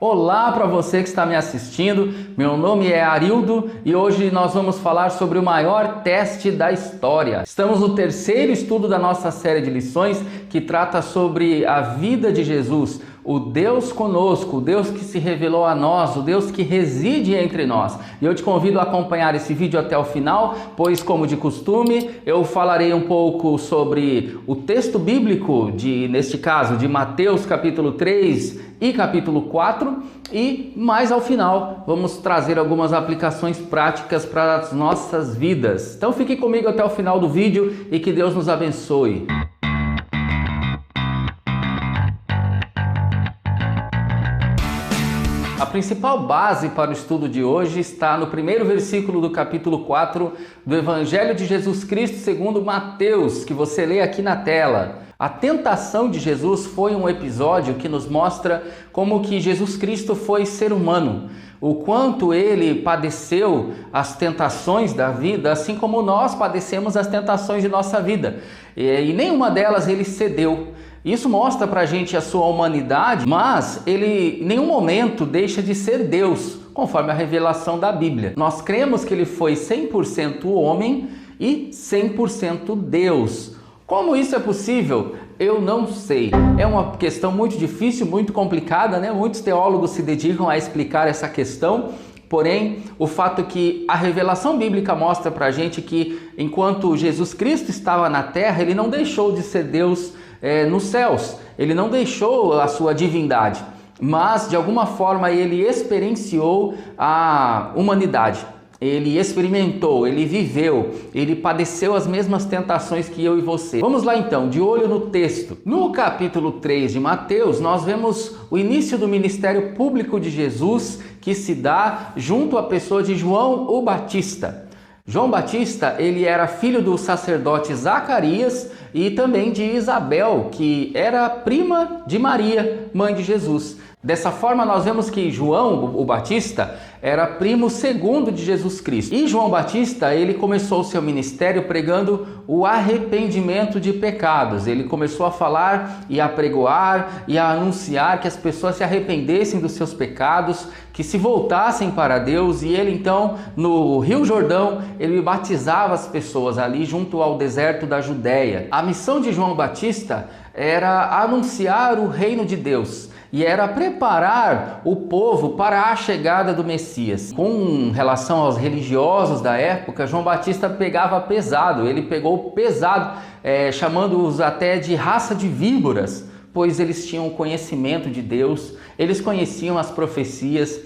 Olá para você que está me assistindo, meu nome é Arildo e hoje nós vamos falar sobre o maior teste da história. Estamos no terceiro estudo da nossa série de lições que trata sobre a vida de Jesus, o Deus conosco, o Deus que se revelou a nós, o Deus que reside entre nós. E eu te convido a acompanhar esse vídeo até o final, pois como de costume, eu falarei um pouco sobre o texto bíblico, neste caso, de Mateus capítulo 3 e capítulo 4, e mais ao final vamos trazer algumas aplicações práticas para as nossas vidas. Então fique comigo até o final do vídeo e que Deus nos abençoe. A principal base para o estudo de hoje está no primeiro versículo do capítulo 4 do Evangelho de Jesus Cristo segundo Mateus, que você lê aqui na tela. A tentação de Jesus foi um episódio que nos mostra como que Jesus Cristo foi ser humano, o quanto ele padeceu as tentações da vida, assim como nós padecemos as tentações de nossa vida, e nenhuma delas ele cedeu. Isso mostra pra gente a sua humanidade, mas ele em nenhum momento deixa de ser Deus, conforme a revelação da Bíblia. Nós cremos que ele foi 100% homem e 100% Deus. Como isso é possível? Eu não sei. É uma questão muito difícil, muito complicada, né? Muitos teólogos se dedicam a explicar essa questão. Porém, o fato que a revelação bíblica mostra pra gente que enquanto Jesus Cristo estava na terra, ele não deixou de ser Deus nos céus. Ele não deixou a sua divindade, mas de alguma forma ele experienciou a humanidade. Ele experimentou, ele viveu, ele padeceu as mesmas tentações que eu e você. Vamos lá então, de olho no texto. No capítulo 3 de Mateus, nós vemos o início do ministério público de Jesus, que se dá junto à pessoa de João o Batista. João Batista, ele era filho do sacerdote Zacarias e também de Isabel, que era prima de Maria, mãe de Jesus. Dessa forma, nós vemos que João o Batista era primo segundo de Jesus Cristo. E João Batista, ele começou o seu ministério pregando o arrependimento de pecados. Ele começou a falar e a pregoar e a anunciar que as pessoas se arrependessem dos seus pecados, que se voltassem para Deus. E ele então, no Rio Jordão, ele batizava as pessoas ali junto ao deserto da Judéia. A missão de João Batista era anunciar o reino de Deus e era preparar o povo para a chegada do Messias. Com relação aos religiosos da época, João Batista pegava pesado, ele pegou pesado, chamando-os até de raça de víboras, pois eles tinham o conhecimento de Deus, eles conheciam as profecias,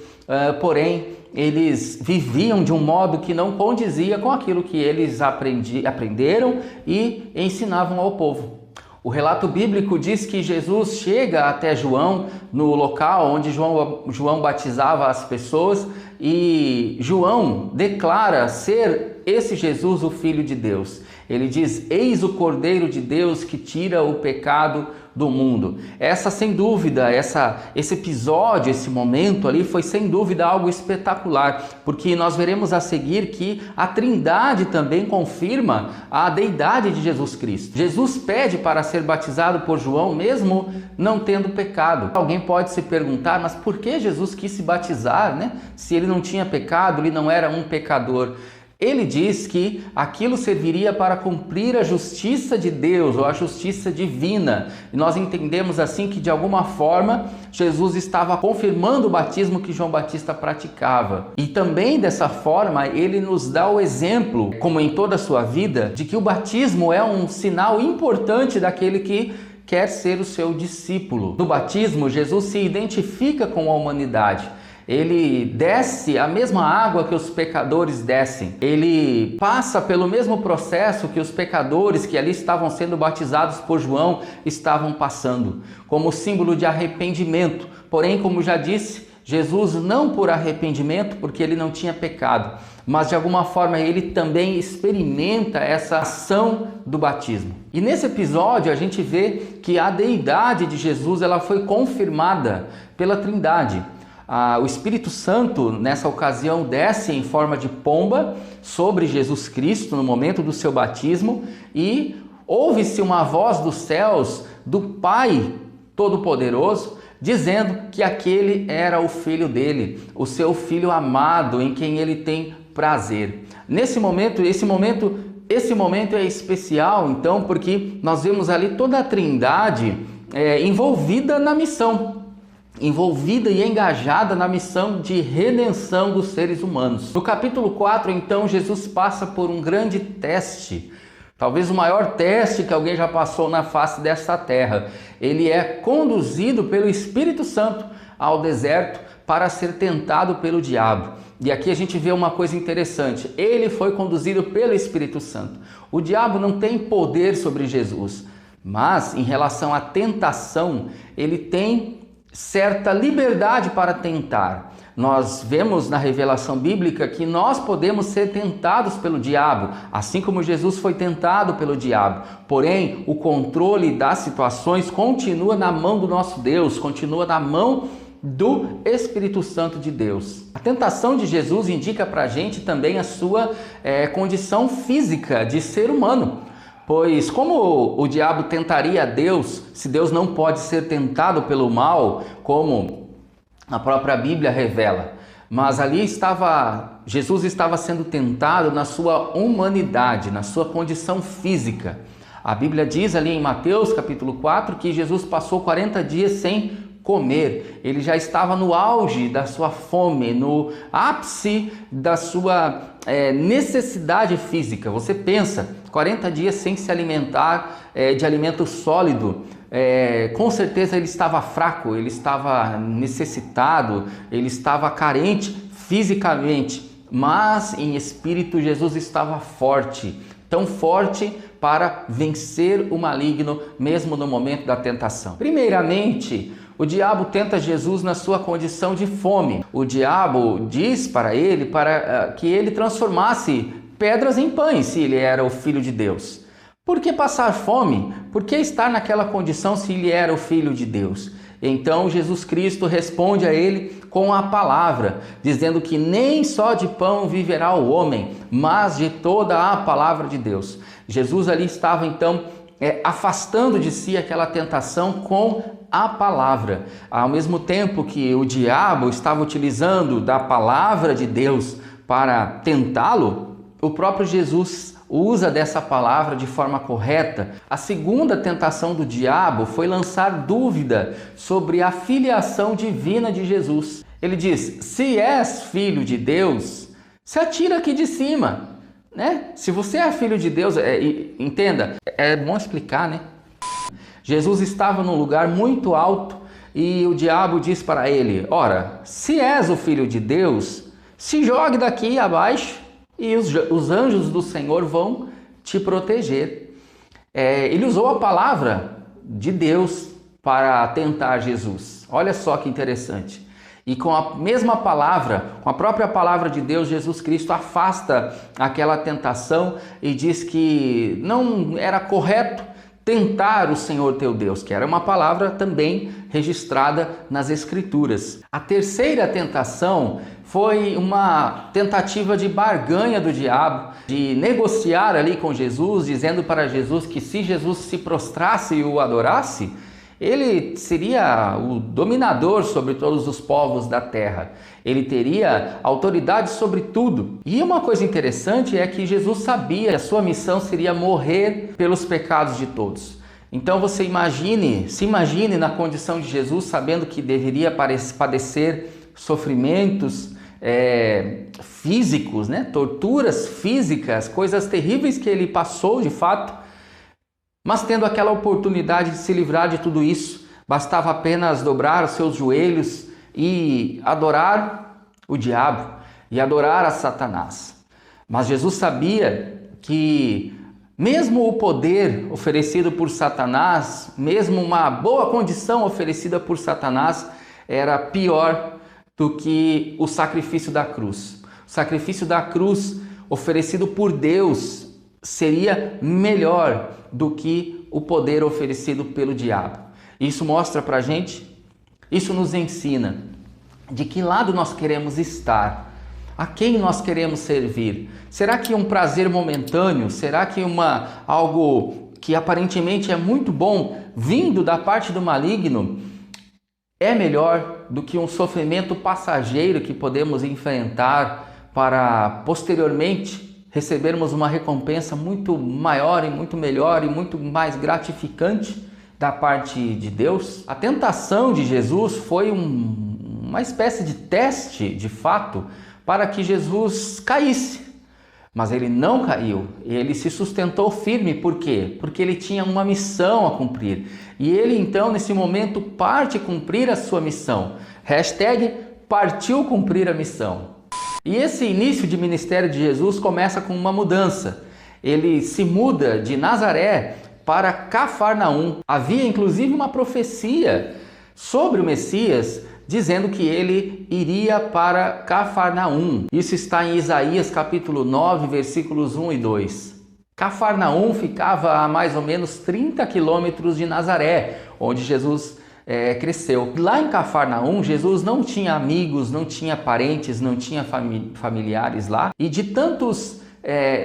porém eles viviam de um modo que não condizia com aquilo que eles aprenderam e ensinavam ao povo. O relato bíblico diz que Jesus chega até João, no local onde João batizava as pessoas, e João declara ser esse Jesus o Filho de Deus. Ele diz: eis o Cordeiro de Deus que tira o pecado do mundo. Essa, sem dúvida, esse episódio, esse momento ali foi sem dúvida algo espetacular, porque nós veremos a seguir que a Trindade também confirma a deidade de Jesus Cristo. Jesus pede para ser batizado por João mesmo não tendo pecado. Alguém pode se perguntar, mas por que Jesus quis se batizar, né? Se ele não tinha pecado, ele não era um pecador. Ele diz que aquilo serviria para cumprir a justiça de Deus ou a justiça divina. E nós entendemos assim que de alguma forma Jesus estava confirmando o batismo que João Batista praticava. E também dessa forma ele nos dá o exemplo, como em toda a sua vida, de que o batismo é um sinal importante daquele que quer ser o seu discípulo. No batismo, Jesus se identifica com a humanidade. Ele desce a mesma água que os pecadores descem. Ele passa pelo mesmo processo que os pecadores que ali estavam sendo batizados por João estavam passando, como símbolo de arrependimento. Porém, como já disse, Jesus não por arrependimento, porque ele não tinha pecado, mas de alguma forma ele também experimenta essa ação do batismo. E nesse episódio a gente vê que a deidade de Jesus ela foi confirmada pela Trindade. O Espírito Santo, nessa ocasião, desce em forma de pomba sobre Jesus Cristo no momento do seu batismo e ouve-se uma voz dos céus do Pai Todo-Poderoso dizendo que aquele era o filho dele, o seu filho amado em quem ele tem prazer. Esse momento é especial, então, porque nós vemos ali toda a Trindade envolvida na missão, envolvida e engajada na missão de redenção dos seres humanos. No capítulo 4, então, Jesus passa por um grande teste, talvez o maior teste que alguém já passou na face desta terra. Ele é conduzido pelo Espírito Santo ao deserto para ser tentado pelo diabo. E aqui a gente vê uma coisa interessante. Ele foi conduzido pelo Espírito Santo. O diabo não tem poder sobre Jesus, mas em relação à tentação, ele tem certa liberdade para tentar. Nós vemos na revelação bíblica que nós podemos ser tentados pelo diabo, assim como Jesus foi tentado pelo diabo. Porém, o controle das situações continua na mão do nosso Deus, continua na mão do Espírito Santo de Deus. A tentação de Jesus indica para a gente também a sua condição física de ser humano. Pois como o diabo tentaria a Deus, se Deus não pode ser tentado pelo mal, como a própria Bíblia revela? Mas ali Jesus estava sendo tentado na sua humanidade, na sua condição física. A Bíblia diz ali em Mateus capítulo 4 que Jesus passou 40 dias sem comer. Ele já estava no auge da sua fome, no ápice da sua necessidade física. Você pensa, 40 dias sem se alimentar de alimento sólido, com certeza ele estava fraco, ele estava necessitado, ele estava carente fisicamente, mas em espírito Jesus estava forte, tão forte para vencer o maligno mesmo no momento da tentação. Primeiramente, o diabo tenta Jesus na sua condição de fome. O diabo diz para ele que ele transformasse pedras em pães, se ele era o Filho de Deus. Por que passar fome? Por que estar naquela condição se ele era o Filho de Deus? Então Jesus Cristo responde a ele com a palavra, dizendo que nem só de pão viverá o homem, mas de toda a palavra de Deus. Jesus ali estava então afastando de si aquela tentação com a palavra. Ao mesmo tempo que o diabo estava utilizando da palavra de Deus para tentá-lo, o próprio Jesus usa dessa palavra de forma correta. A segunda tentação do diabo foi lançar dúvida sobre a filiação divina de Jesus. Ele diz: se és filho de Deus, se atira aqui de cima, né? Se você é filho de Deus, entenda, é bom explicar, né? Jesus estava num lugar muito alto e o diabo diz para ele: ora, se és o filho de Deus, se jogue daqui abaixo e os anjos do Senhor vão te proteger. Ele usou a palavra de Deus para tentar Jesus. Olha só que interessante. E com a mesma palavra, com a própria palavra de Deus, Jesus Cristo afasta aquela tentação e diz que não era correto tentar o Senhor teu Deus, que era uma palavra também registrada nas Escrituras. A terceira tentação foi uma tentativa de barganha do diabo, de negociar ali com Jesus, dizendo para Jesus que se Jesus se prostrasse e o adorasse, ele seria o dominador sobre todos os povos da terra. Ele teria autoridade sobre tudo. E uma coisa interessante é que Jesus sabia que a sua missão seria morrer pelos pecados de todos. Então se imagine na condição de Jesus, sabendo que deveria padecer sofrimentos físicos, né? Torturas físicas, coisas terríveis que ele passou de fato. Mas tendo aquela oportunidade de se livrar de tudo isso, bastava apenas dobrar os seus joelhos e adorar o diabo e adorar a Satanás. Mas Jesus sabia que mesmo o poder oferecido por Satanás, mesmo uma boa condição oferecida por Satanás, era pior do que o sacrifício da cruz. O sacrifício da cruz oferecido por Deus seria melhor do que o poder oferecido pelo diabo. Isso mostra pra gente, isso nos ensina de que lado nós queremos estar, a quem nós queremos servir. Será que um prazer momentâneo, será que algo que aparentemente é muito bom, vindo da parte do maligno, é melhor do que um sofrimento passageiro que podemos enfrentar para posteriormente recebermos uma recompensa muito maior e muito melhor e muito mais gratificante da parte de Deus? A tentação de Jesus foi uma espécie de teste, de fato, para que Jesus caísse. Mas ele não caiu, ele se sustentou firme. Por quê? Porque ele tinha uma missão a cumprir. E ele então, nesse momento, parte cumprir a sua missão. #partiu cumprir a missão. E esse início de ministério de Jesus começa com uma mudança. Ele se muda de Nazaré para Cafarnaum. Havia inclusive uma profecia sobre o Messias, dizendo que ele iria para Cafarnaum. Isso está em Isaías capítulo 9, versículos 1 e 2. Cafarnaum ficava a mais ou menos 30 quilômetros de Nazaré, onde Jesus cresceu. Lá em Cafarnaum, Jesus não tinha amigos, não tinha parentes, não tinha familiares lá. E de tantos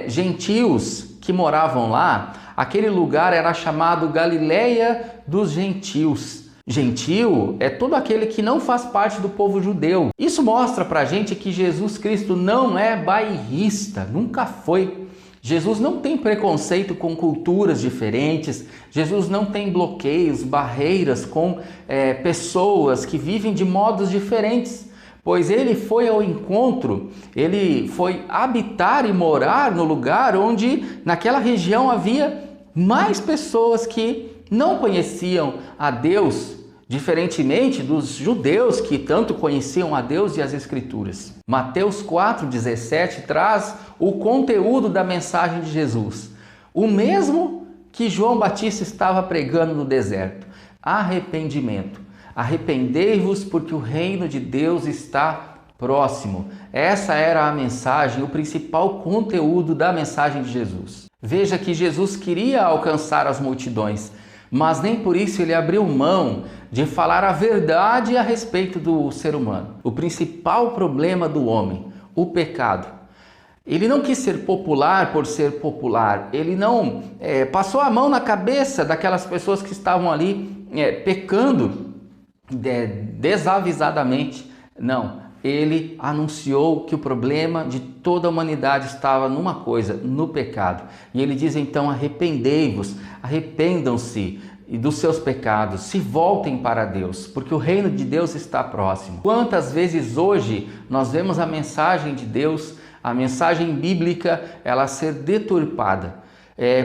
gentios que moravam lá, aquele lugar era chamado Galileia dos Gentios. Gentil é todo aquele que não faz parte do povo judeu. Isso mostra pra gente que Jesus Cristo não é bairrista, nunca foi. Jesus não tem preconceito com culturas diferentes, Jesus não tem bloqueios, barreiras com pessoas que vivem de modos diferentes, pois ele foi ao encontro, ele foi habitar e morar no lugar onde naquela região havia mais pessoas que não conheciam a Deus, diferentemente dos judeus que tanto conheciam a Deus e as Escrituras. Mateus 4,17 traz o conteúdo da mensagem de Jesus, o mesmo que João Batista estava pregando no deserto: arrependimento. Arrependei-vos, porque o reino de Deus está próximo. Essa era a mensagem, o principal conteúdo da mensagem de Jesus. Veja que Jesus queria alcançar as multidões, mas nem por isso ele abriu mão de falar a verdade a respeito do ser humano. O principal problema do homem, o pecado. Ele não quis ser popular por ser popular, ele não passou a mão na cabeça daquelas pessoas que estavam ali pecando desavisadamente. Não, ele anunciou que o problema de toda a humanidade estava numa coisa, no pecado. E ele diz então: arrependei-vos, arrependam-se dos seus pecados, se voltem para Deus, porque o reino de Deus está próximo. Quantas vezes hoje nós vemos a mensagem de Deus, a mensagem bíblica, ela ser deturpada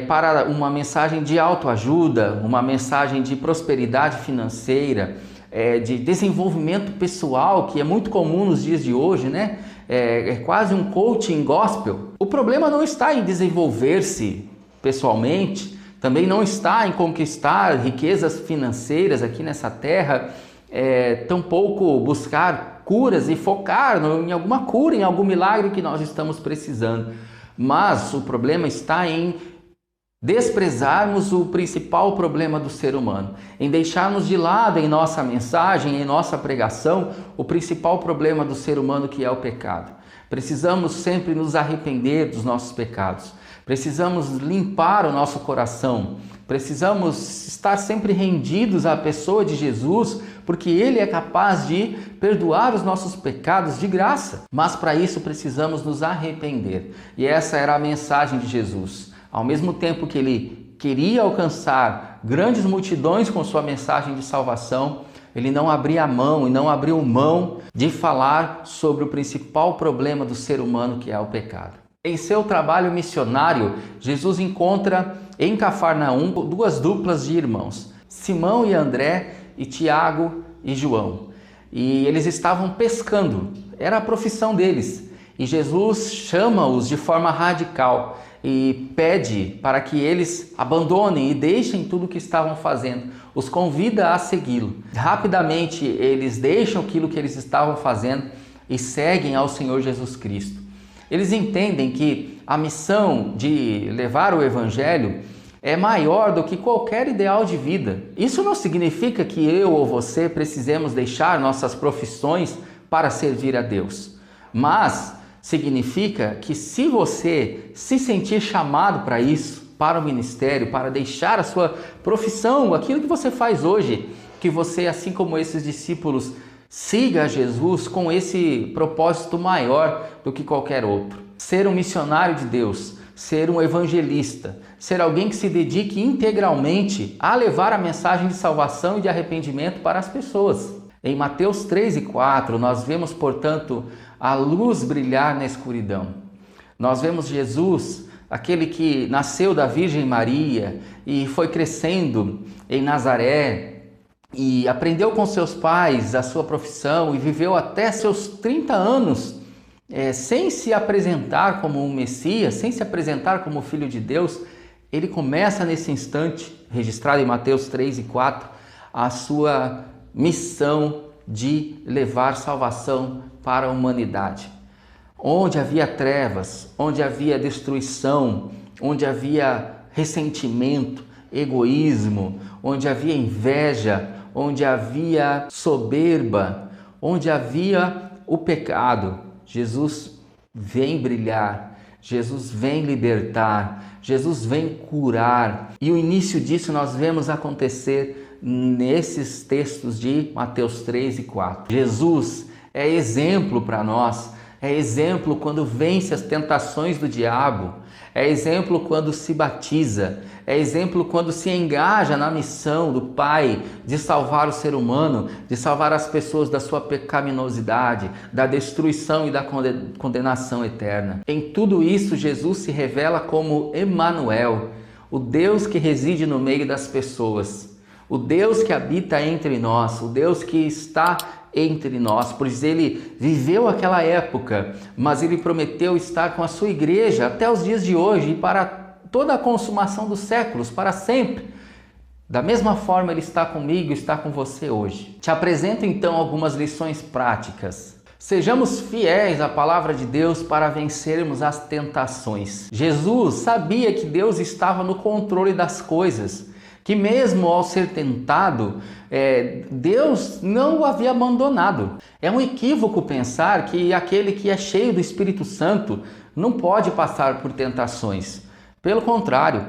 para uma mensagem de autoajuda, uma mensagem de prosperidade financeira, de desenvolvimento pessoal, que é muito comum nos dias de hoje, né? É quase um coaching gospel. O problema não está em desenvolver-se pessoalmente, também não está em conquistar riquezas financeiras aqui nessa terra, tampouco buscar curas e focar em alguma cura, em algum milagre que nós estamos precisando. Mas o problema está em desprezarmos o principal problema do ser humano, em deixarmos de lado em nossa mensagem, em nossa pregação, o principal problema do ser humano, que é o pecado. Precisamos sempre nos arrepender dos nossos pecados, precisamos limpar o nosso coração, precisamos estar sempre rendidos à pessoa de Jesus, porque Ele é capaz de perdoar os nossos pecados de graça. Mas para isso precisamos nos arrepender, e essa era a mensagem de Jesus. Ao mesmo tempo que ele queria alcançar grandes multidões com sua mensagem de salvação, ele não abria mão e não abriu mão de falar sobre o principal problema do ser humano, que é o pecado. Em seu trabalho missionário, Jesus encontra em Cafarnaum duas duplas de irmãos, Simão e André, e Tiago e João. E eles estavam pescando, era a profissão deles. E Jesus chama-os de forma radical e pede para que eles abandonem e deixem tudo o que estavam fazendo. Os convida a segui-lo. Rapidamente eles deixam aquilo que eles estavam fazendo e seguem ao Senhor Jesus Cristo. Eles entendem que a missão de levar o Evangelho é maior do que qualquer ideal de vida. Isso não significa que eu ou você precisemos deixar nossas profissões para servir a Deus, mas significa que se você se sentir chamado para isso, para o ministério, para deixar a sua profissão, aquilo que você faz hoje, que você, assim como esses discípulos, siga Jesus com esse propósito maior do que qualquer outro. Ser um missionário de Deus, ser um evangelista, ser alguém que se dedique integralmente a levar a mensagem de salvação e de arrependimento para as pessoas. Em Mateus 3 e 4, nós vemos, portanto, a luz brilhar na escuridão. Nós vemos Jesus, aquele que nasceu da Virgem Maria e foi crescendo em Nazaré e aprendeu com seus pais a sua profissão e viveu até seus 30 anos sem se apresentar como um Messias, sem se apresentar como Filho de Deus. Ele começa nesse instante, registrado em Mateus 3 e 4, a sua missão de levar salvação para a humanidade. Onde havia trevas, onde havia destruição, onde havia ressentimento, egoísmo, onde havia inveja, onde havia soberba, onde havia o pecado, Jesus vem brilhar, Jesus vem libertar, Jesus vem curar. E o início disso nós vemos acontecer nesses textos de Mateus 3 e 4. Jesus é exemplo para nós, é exemplo quando vence as tentações do diabo, é exemplo quando se batiza, é exemplo quando se engaja na missão do Pai de salvar o ser humano, de salvar as pessoas da sua pecaminosidade, da destruição e da condenação eterna. Em tudo isso, Jesus se revela como Emanuel, o Deus que reside no meio das pessoas, o Deus que habita entre nós, o Deus que está entre nós, pois ele viveu aquela época, mas ele prometeu estar com a sua igreja até os dias de hoje e para toda a consumação dos séculos, para sempre. Da mesma forma, ele está comigo, está com você hoje. Te apresento então algumas lições práticas. Sejamos fiéis à palavra de Deus para vencermos as tentações. Jesus sabia que Deus estava no controle das coisas, que mesmo ao ser tentado, Deus não o havia abandonado. É um equívoco pensar que aquele que é cheio do Espírito Santo não pode passar por tentações. Pelo contrário,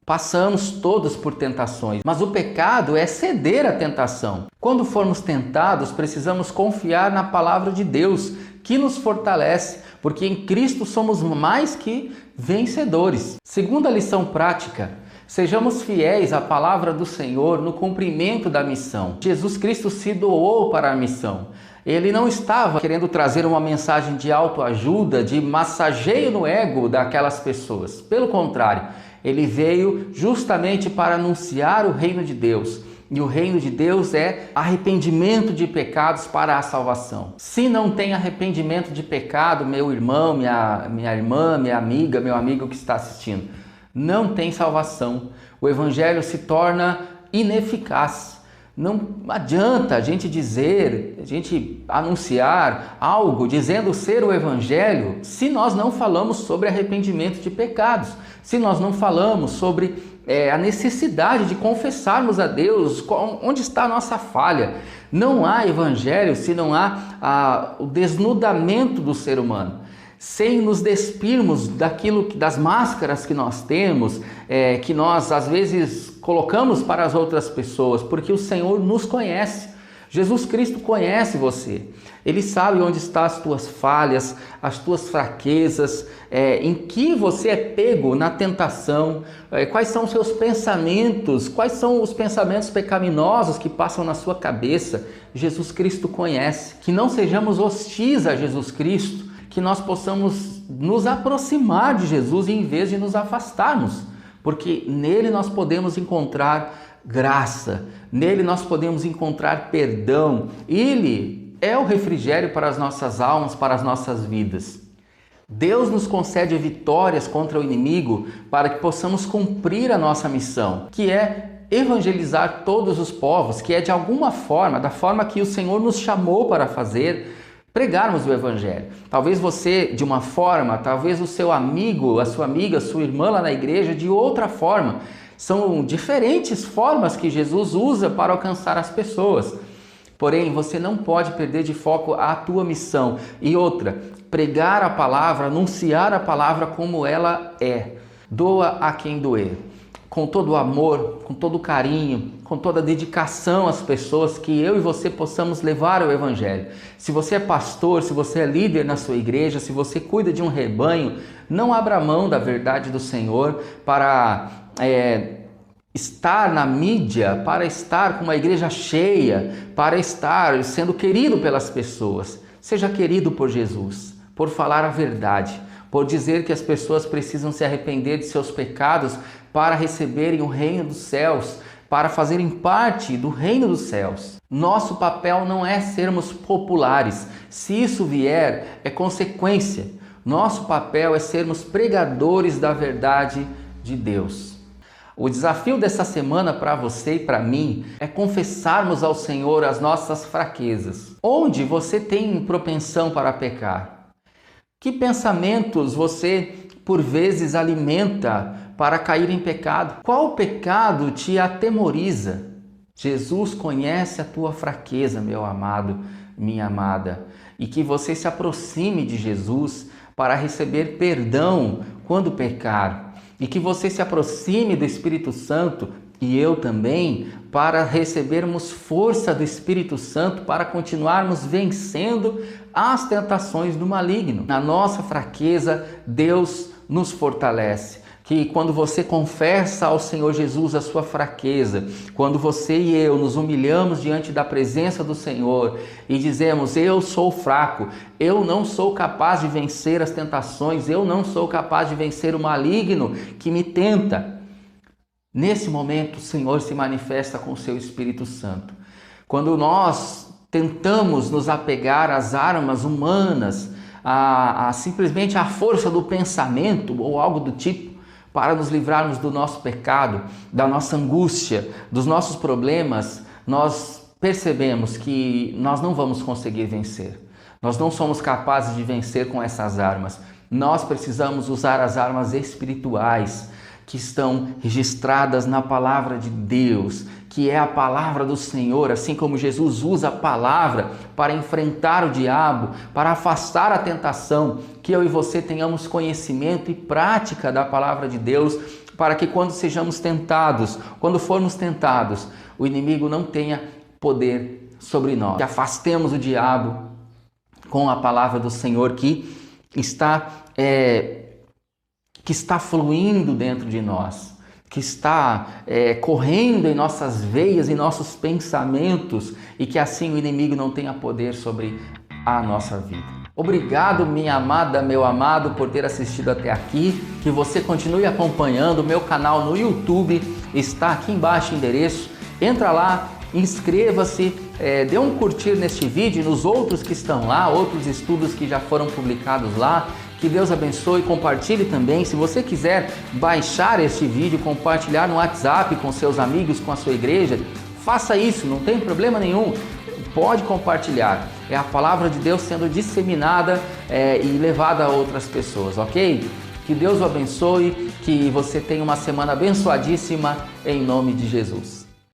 passamos todos por tentações, mas o pecado é ceder à tentação. Quando formos tentados, precisamos confiar na palavra de Deus, que nos fortalece, porque em Cristo somos mais que vencedores. Segunda lição prática: sejamos fiéis à palavra do Senhor no cumprimento da missão. Jesus Cristo se doou para a missão. Ele não estava querendo trazer uma mensagem de autoajuda, de massageio no ego daquelas pessoas. Pelo contrário, ele veio justamente para anunciar o reino de Deus. E o reino de Deus é arrependimento de pecados para a salvação. Se não tem arrependimento de pecado, meu irmão, minha irmã, minha amiga, meu amigo que está assistindo, não tem salvação. O evangelho se torna ineficaz. Não adianta a gente anunciar algo dizendo ser o evangelho se nós não falamos sobre arrependimento de pecados, se nós não falamos sobre a necessidade de confessarmos a Deus onde está a nossa falha. Não há evangelho se não há o desnudamento do ser humano, sem nos despirmos das máscaras que nós temos, que nós às vezes colocamos para as outras pessoas, porque o Senhor nos conhece. Jesus Cristo conhece você. Ele sabe onde estão as tuas falhas, as tuas fraquezas, em que você é pego na tentação, quais são os seus pensamentos, quais são os pensamentos pecaminosos que passam na sua cabeça. Jesus Cristo conhece. Que não sejamos hostis a Jesus Cristo, que nós possamos nos aproximar de Jesus em vez de nos afastarmos, porque nele nós podemos encontrar graça, nele nós podemos encontrar perdão. Ele é o refrigério para as nossas almas, para as nossas vidas. Deus nos concede vitórias contra o inimigo para que possamos cumprir a nossa missão, que é evangelizar todos os povos, que é de alguma forma, da forma que o Senhor nos chamou para fazer, pregarmos o evangelho. Talvez você de uma forma, talvez o seu amigo, a sua amiga, a sua irmã lá na igreja de outra forma. São diferentes formas que Jesus usa para alcançar as pessoas. Porém, você não pode perder de foco a tua missão. E outra, pregar a palavra, anunciar a palavra como ela é. Doa a quem doer. Com todo o amor, com todo o carinho, com toda a dedicação às pessoas, que eu e você possamos levar o Evangelho. Se você é pastor, se você é líder na sua igreja, se você cuida de um rebanho, não abra mão da verdade do Senhor para estar na mídia, para estar com uma igreja cheia, para estar sendo querido pelas pessoas. Seja querido por Jesus, por falar a verdade, por dizer que as pessoas precisam se arrepender de seus pecados para receberem o reino dos céus, para fazerem parte do reino dos céus. Nosso papel não é sermos populares. Se isso vier, é consequência. Nosso papel é sermos pregadores da verdade de Deus. O desafio dessa semana para você e para mim é confessarmos ao Senhor as nossas fraquezas. Onde você tem propensão para pecar? Que pensamentos você, por vezes, alimenta para cair em pecado? Qual pecado te atemoriza? Jesus conhece a tua fraqueza, meu amado, minha amada, e que você se aproxime de Jesus para receber perdão quando pecar, e que você se aproxime do Espírito Santo, e eu também, para recebermos força do Espírito Santo para continuarmos vencendo as tentações do maligno. Na nossa fraqueza, Deus nos fortalece. Que quando você confessa ao Senhor Jesus a sua fraqueza, quando você e eu nos humilhamos diante da presença do Senhor e dizemos: eu sou fraco, eu não sou capaz de vencer as tentações, eu não sou capaz de vencer o maligno que me tenta. Nesse momento o Senhor se manifesta com o seu Espírito Santo. Quando nós tentamos nos apegar às armas humanas, simplesmente à força do pensamento ou algo do tipo, para nos livrarmos do nosso pecado, da nossa angústia, dos nossos problemas, nós percebemos que nós não vamos conseguir vencer. Nós não somos capazes de vencer com essas armas. Nós precisamos usar as armas espirituais que estão registradas na palavra de Deus, que é a palavra do Senhor, assim como Jesus usa a palavra para enfrentar o diabo, para afastar a tentação, que eu e você tenhamos conhecimento e prática da palavra de Deus, para que quando sejamos tentados, quando formos tentados, o inimigo não tenha poder sobre nós. Que afastemos o diabo com a palavra do Senhor que está fluindo dentro de nós, que está correndo em nossas veias, em nossos pensamentos, e que assim o inimigo não tenha poder sobre a nossa vida. Obrigado, minha amada, meu amado, por ter assistido até aqui. Que você continue acompanhando o meu canal no YouTube, está aqui embaixo o endereço. Entra lá, inscreva-se, dê um curtir neste vídeo e nos outros que estão lá, outros estudos que já foram publicados lá. Que Deus abençoe, compartilhe também. Se você quiser baixar este vídeo, compartilhar no WhatsApp com seus amigos, com a sua igreja, faça isso, não tem problema nenhum. Pode compartilhar. É a palavra de Deus sendo disseminada e levada a outras pessoas, ok? Que Deus o abençoe, que você tenha uma semana abençoadíssima em nome de Jesus.